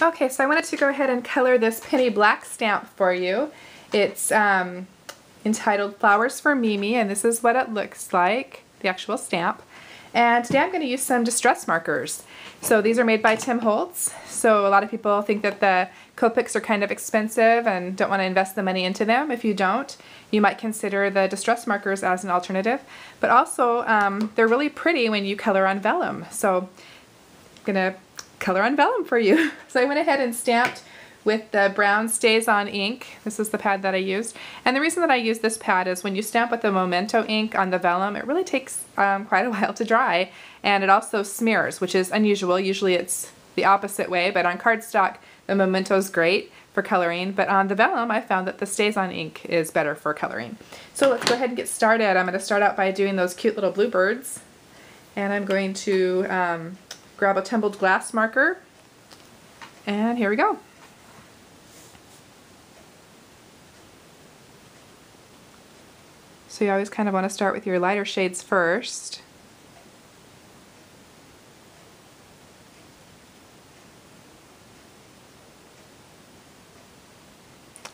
Okay, so I wanted to go ahead and color this penny black stamp for you. It's entitled Flowers for Mimi, and this is what it looks like, the actual stamp. And today I'm going to use some distress markers. So these are made by Tim Holtz. So a lot of people think that the Copics are kind of expensive and don't want to invest the money into them. If you don't, you might consider the distress markers as an alternative. But also, they're really pretty when you color on vellum. So I'm going to color on vellum for you. So I went ahead and stamped with the brown Stays On ink. This is the pad that I used. And the reason that I use this pad is when you stamp with the Memento ink on the vellum, it really takes quite a while to dry. And it also smears, which is unusual. Usually it's the opposite way, but on cardstock, the Memento is great for coloring. But on the vellum, I found that the Stays On ink is better for coloring. So let's go ahead and get started. I'm going to start out by doing those cute little bluebirds. And I'm going to grab a tumbled glass marker. And here we go. So you always kind of want to start with your lighter shades first.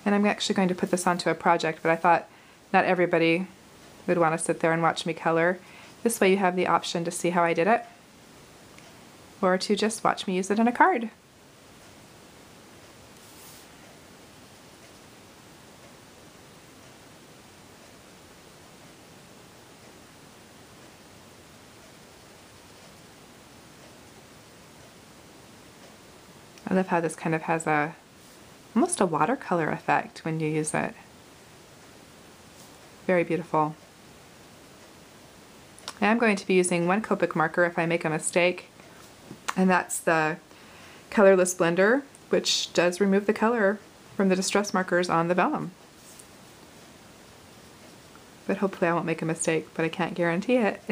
And I'm actually going to put this onto a project, but I thought not everybody would want to sit there and watch me color. This way you have the option to see how I did it, or to just watch me use it on a card. I love how this kind of has almost a watercolor effect when you use it. Very beautiful. And I'm going to be using one Copic marker if I make a mistake, and that's the colorless blender, which does remove the color from the distress markers on the vellum. But hopefully I won't make a mistake, but I can't guarantee it.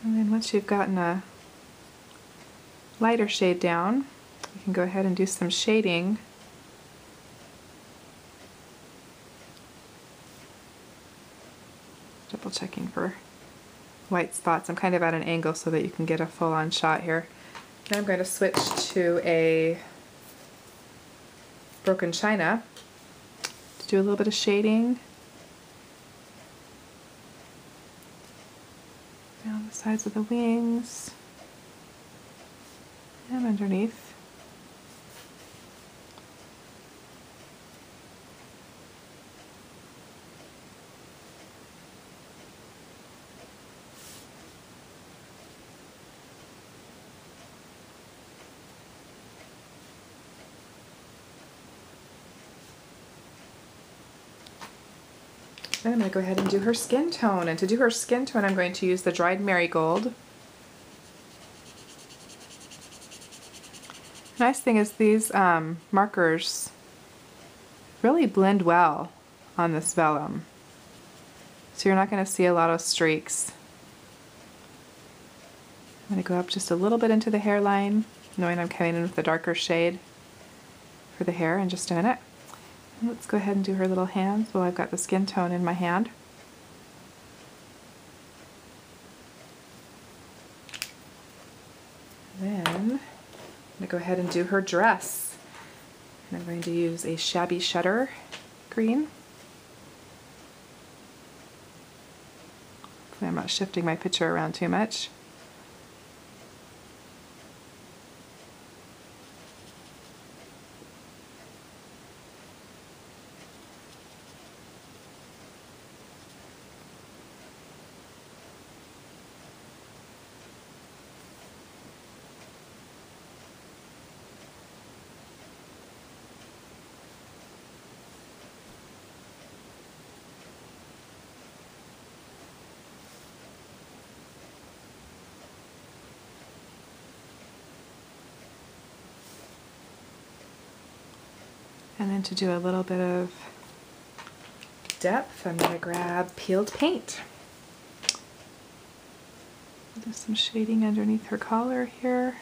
And then once you've gotten a lighter shade down, you can go ahead and do some shading. Double checking for white spots. I'm kind of at an angle so that you can get a full-on shot here. Now I'm going to switch to a broken china to do a little bit of shading down the sides of the wings and underneath. Then I'm going to go ahead and do her skin tone. And to do her skin tone, I'm going to use the dried marigold. The nice thing is these markers really blend well on this vellum. So you're not going to see a lot of streaks. I'm going to go up just a little bit into the hairline, knowing I'm coming in with a darker shade for the hair in just a minute. Let's go ahead and do her little hands while I've got the skin tone in my hand. Then I'm going to go ahead and do her dress. And I'm going to use a Shabby Shutter green. Hopefully I'm not shifting my picture around too much. And then to do a little bit of depth, I'm going to grab peeled paint. Do some shading underneath her collar here.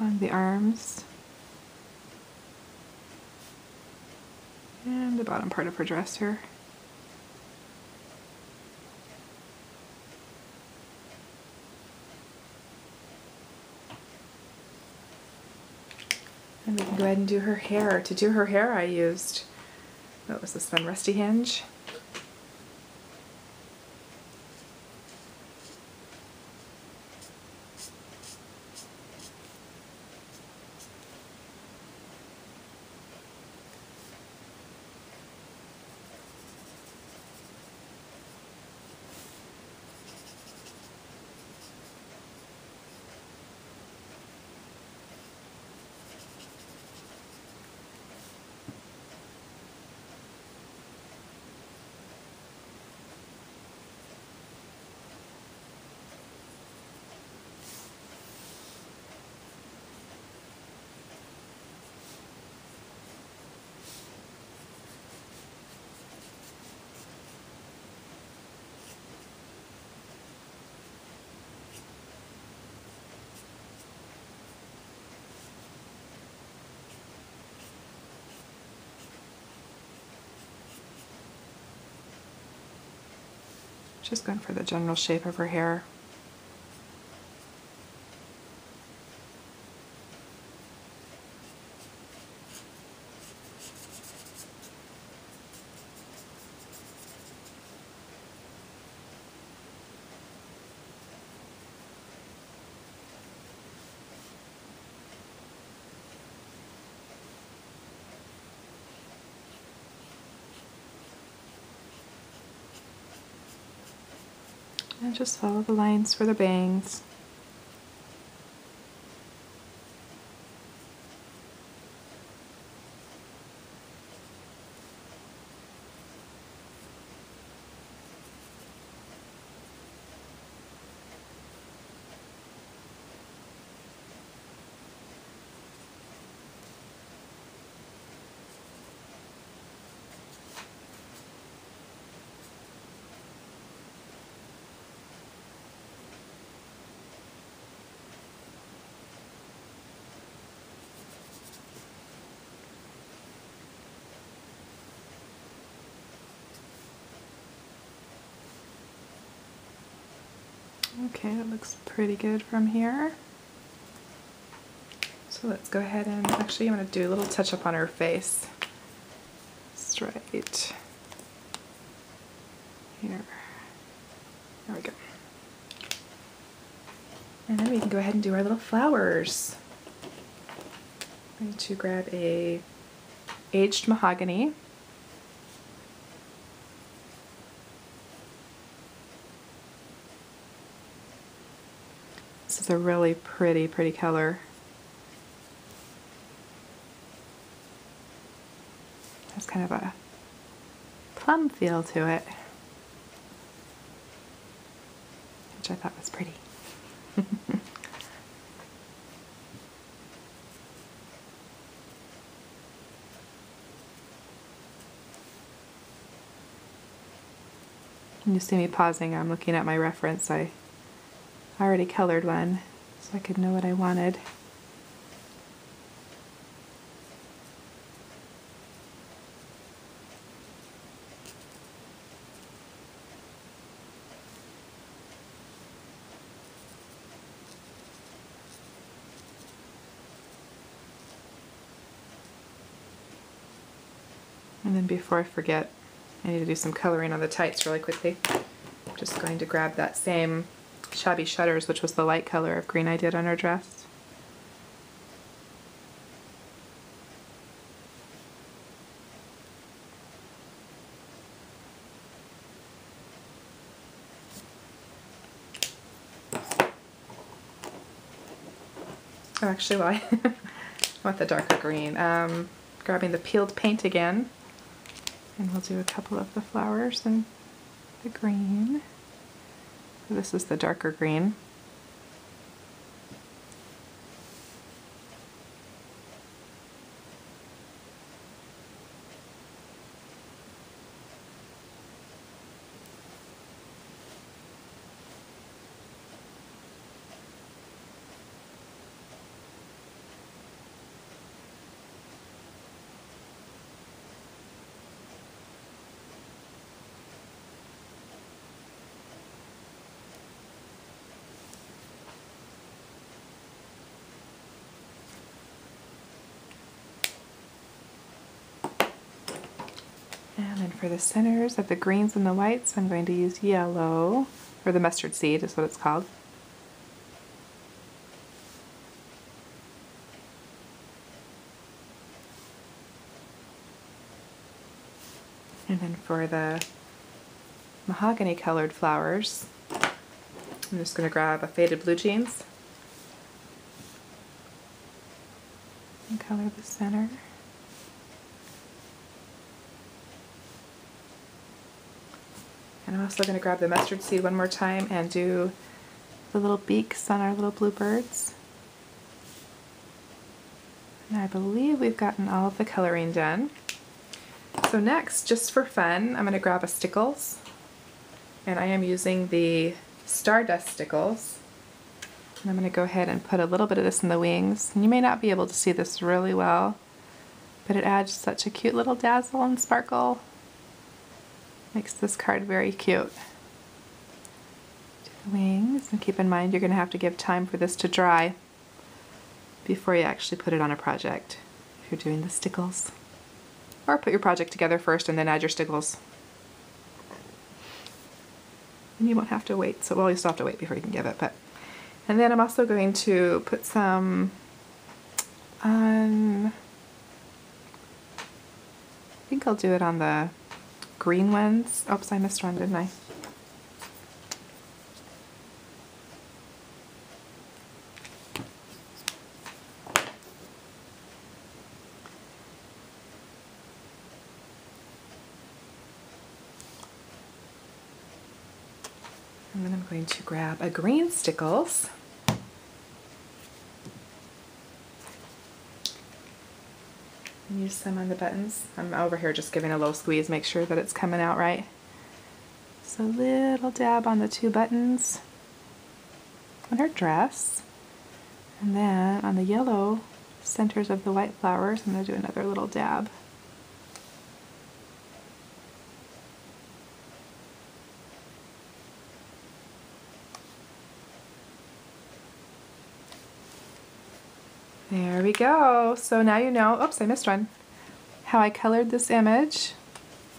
On the arms. and the bottom part of her dress here. And we can go ahead and do her hair. To do her hair I used, what was this one, Rusty Hinge? Just going for the general shape of her hair. And just follow the lines for the bangs. Okay, that looks pretty good from here. So let's go ahead and actually I'm going to do a little touch up on her face. Straight here. There we go. And then we can go ahead and do our little flowers. I'm going to grab a aged mahogany. This is a really pretty color. Has kind of a plum feel to it, which I thought was pretty. You see me pausing, I'm looking at my reference. I already colored one so I could know what I wanted. And then before I forget, I need to do some coloring on the tights really quickly. I'm just going to grab that same Shabby Shutters, which was the light color of green I did on her dress. Oh, actually, well, I want the darker green. Grabbing the peeled paint again, and we'll do a couple of the flowers in the green. So this is the darker green. then for the centers of the greens and the whites, I'm going to use yellow, or the mustard seed is what it's called. And then for the mahogany colored flowers, I'm just going to grab a faded blue jeans and color the center. And I'm also going to grab the mustard seed one more time and do the little beaks on our little bluebirds. And I believe we've gotten all of the coloring done. So next, just for fun, I'm going to grab a stickles. And I am using the Stardust stickles. And I'm going to go ahead and put a little bit of this in the wings. And you may not be able to see this really well, but it adds such a cute little dazzle and sparkle. Makes this card very cute. Do the wings, and keep in mind you're going to have to give time for this to dry before you actually put it on a project if you're doing the stickles. Or put your project together first and then add your stickles. And you won't have to wait, so well, you still have to wait before you can give it. And then I'm also going to put some on, I think I'll do it on the green ones. Oops, I missed one, didn't I? And then I'm going to grab a green stickles. And use some on the buttons. I'm over here just giving a low squeeze, make sure that it's coming out right. So a little dab on the two buttons on her dress. And then on the yellow centers of the white flowers, I'm going to do another little dab. There we go. So now you know, oops, I missed one, how I colored this image.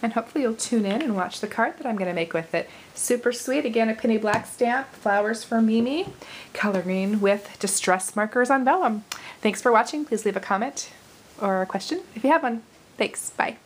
And hopefully you'll tune in and watch the card that I'm going to make with it. Super sweet. Again, a penny black stamp, Flowers for Mimi, coloring with distress markers on vellum. Thanks for watching. Please leave a comment or a question if you have one. Thanks. Bye.